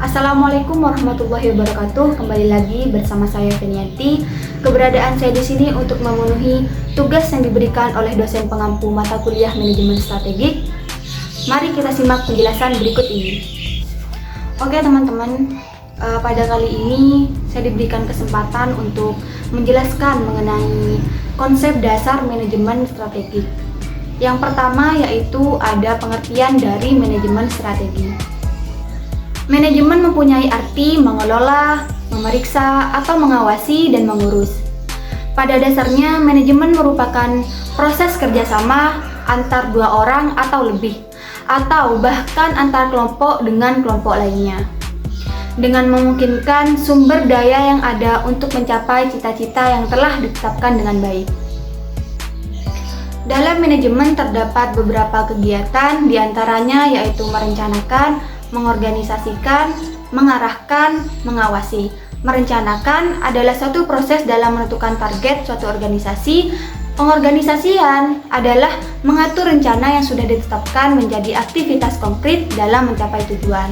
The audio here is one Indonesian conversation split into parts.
Assalamualaikum warahmatullahi wabarakatuh. Kembali lagi bersama saya Fenianti. Keberadaan saya di sini untuk memenuhi tugas yang diberikan oleh dosen pengampu mata kuliah manajemen strategik. Mari kita simak penjelasan berikut ini. Oke teman-teman, pada kali ini saya diberikan kesempatan untuk menjelaskan mengenai konsep dasar manajemen strategik. Yang pertama yaitu ada pengertian dari manajemen strategi. Manajemen mempunyai arti mengelola, memeriksa, atau mengawasi dan mengurus. Pada dasarnya, manajemen merupakan proses kerjasama antar dua orang atau lebih, atau bahkan antar kelompok dengan kelompok lainnya, dengan memungkinkan sumber daya yang ada untuk mencapai cita-cita yang telah ditetapkan dengan baik. Dalam manajemen terdapat beberapa kegiatan, diantaranya yaitu merencanakan, mengorganisasikan, mengarahkan, mengawasi. Merencanakan adalah suatu proses dalam menentukan target suatu organisasi. Pengorganisasian adalah mengatur rencana yang sudah ditetapkan menjadi aktivitas konkret dalam mencapai tujuan.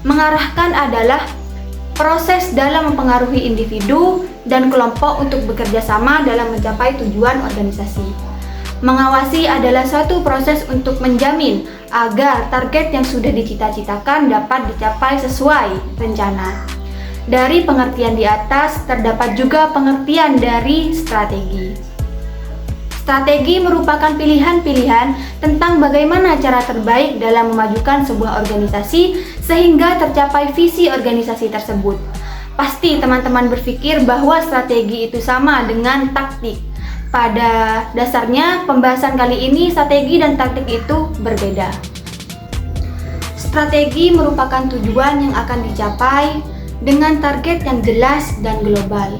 Mengarahkan adalah proses dalam mempengaruhi individu dan kelompok untuk bekerja sama dalam mencapai tujuan organisasi. Mengawasi adalah suatu proses untuk menjamin agar target yang sudah dicita-citakan dapat dicapai sesuai rencana. Dari pengertian di atas terdapat juga pengertian dari strategi. Strategi merupakan pilihan-pilihan tentang bagaimana cara terbaik dalam memajukan sebuah organisasi sehingga tercapai visi organisasi tersebut. Pasti teman-teman berpikir bahwa strategi itu sama dengan taktik. Pada dasarnya, pembahasan kali ini strategi dan taktik itu berbeda. Strategi merupakan tujuan yang akan dicapai dengan target yang jelas dan global.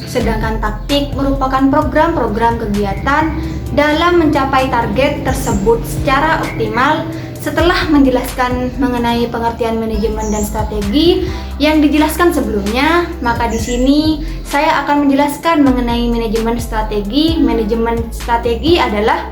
Sedangkan taktik merupakan program-program kegiatan dalam mencapai target tersebut secara optimal. Setelah menjelaskan mengenai pengertian manajemen dan strategi yang dijelaskan sebelumnya, maka di sini saya akan menjelaskan mengenai manajemen strategi. Manajemen strategi adalah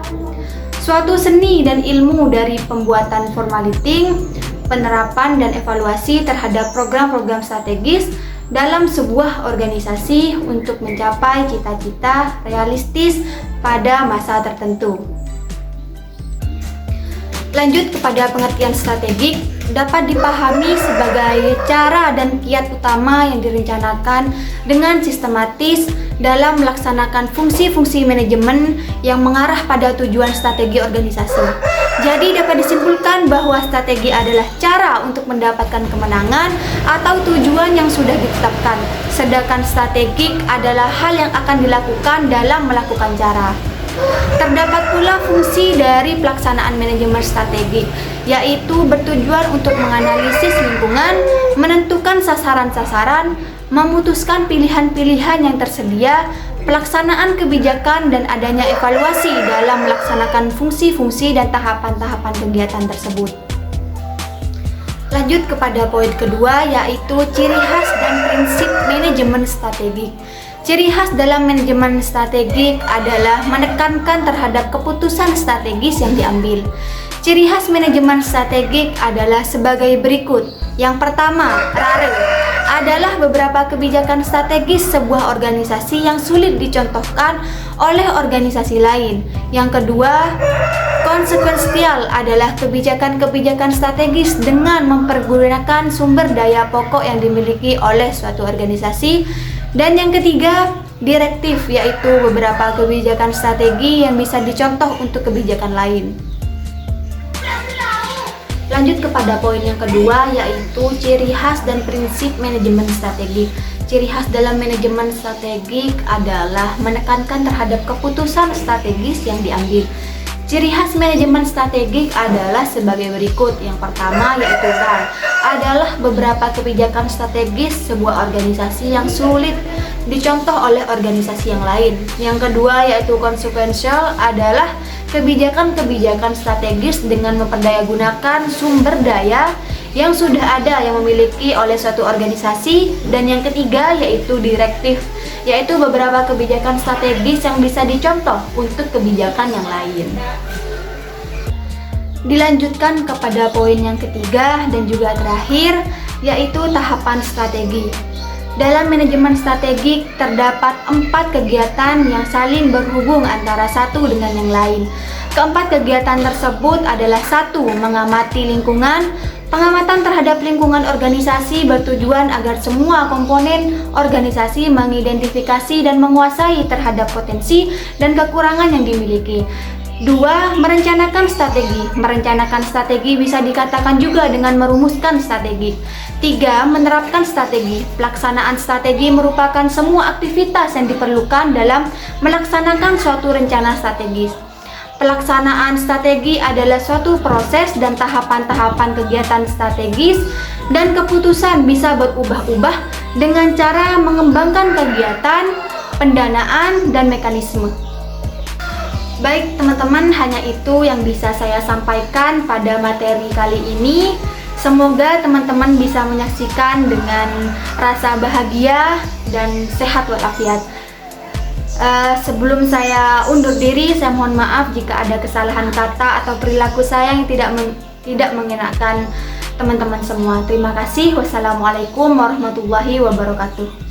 suatu seni dan ilmu dari pembuatan formulating, penerapan dan evaluasi terhadap program-program strategis dalam sebuah organisasi untuk mencapai cita-cita realistis pada masa tertentu. Lanjut kepada pengertian strategik, dapat dipahami sebagai cara dan kiat utama yang direncanakan dengan sistematis dalam melaksanakan fungsi-fungsi manajemen yang mengarah pada tujuan strategi organisasi. Jadi dapat disimpulkan bahwa strategi adalah cara untuk mendapatkan kemenangan atau tujuan yang sudah ditetapkan, sedangkan strategik adalah hal yang akan dilakukan dalam melakukan cara. Terdapat pula fungsi dari pelaksanaan manajemen strategi, yaitu bertujuan untuk menganalisis lingkungan, menentukan sasaran-sasaran, memutuskan pilihan-pilihan yang tersedia, pelaksanaan kebijakan dan adanya evaluasi dalam melaksanakan fungsi-fungsi dan tahapan-tahapan kegiatan tersebut. Lanjut kepada poin kedua, yaitu ciri khas dan prinsip manajemen strategik. Ciri khas dalam manajemen strategik adalah menekankan terhadap keputusan strategis yang diambil. Ciri khas manajemen strategik adalah sebagai berikut. Yang pertama, rare adalah beberapa kebijakan strategis sebuah organisasi yang sulit dicontohkan oleh organisasi lain. Yang kedua, konsekuensial adalah kebijakan-kebijakan strategis dengan mempergunakan sumber daya pokok yang dimiliki oleh suatu organisasi. Dan yang ketiga, direktif, yaitu beberapa kebijakan strategi yang bisa dicontoh untuk kebijakan lain. Lanjut kepada poin yang kedua, yaitu ciri khas dan prinsip manajemen strategik. Ciri khas dalam manajemen strategik adalah menekankan terhadap keputusan strategis yang diambil. Ciri khas manajemen strategik adalah sebagai berikut. Yang pertama yaitu rare, adalah beberapa kebijakan strategis sebuah organisasi yang sulit dicontoh oleh organisasi yang lain. Yang kedua yaitu konsekuensial, adalah kebijakan-kebijakan strategis dengan memperdayagunakan sumber daya yang sudah ada yang memiliki oleh suatu organisasi. Dan yang ketiga yaitu direktif, yaitu beberapa kebijakan strategis yang bisa dicontoh untuk kebijakan yang lain. Dilanjutkan kepada poin yang ketiga dan juga terakhir, yaitu tahapan strategi. Dalam manajemen strategik terdapat 4 kegiatan yang saling berhubung antara satu dengan yang lain. Keempat kegiatan tersebut adalah: 1. Mengamati lingkungan. Pengamatan terhadap lingkungan organisasi bertujuan agar semua komponen organisasi mengidentifikasi dan menguasai terhadap potensi dan kekurangan yang dimiliki. 2. Merencanakan strategi. Merencanakan strategi bisa dikatakan juga dengan merumuskan strategi. 3. Menerapkan strategi. Pelaksanaan strategi merupakan semua aktivitas yang diperlukan dalam melaksanakan suatu rencana strategis. Pelaksanaan strategi adalah suatu proses dan tahapan-tahapan kegiatan strategis, dan keputusan bisa berubah-ubah dengan cara mengembangkan kegiatan, pendanaan, dan mekanisme. Baik teman-teman, hanya itu yang bisa saya sampaikan pada materi kali ini. Semoga teman-teman bisa menyaksikan dengan rasa bahagia dan sehat walafiat. Sebelum saya undur diri, saya mohon maaf jika ada kesalahan kata atau perilaku saya yang tidak mengenakan teman-teman semua. Terima kasih. Wassalamualaikum warahmatullahi wabarakatuh.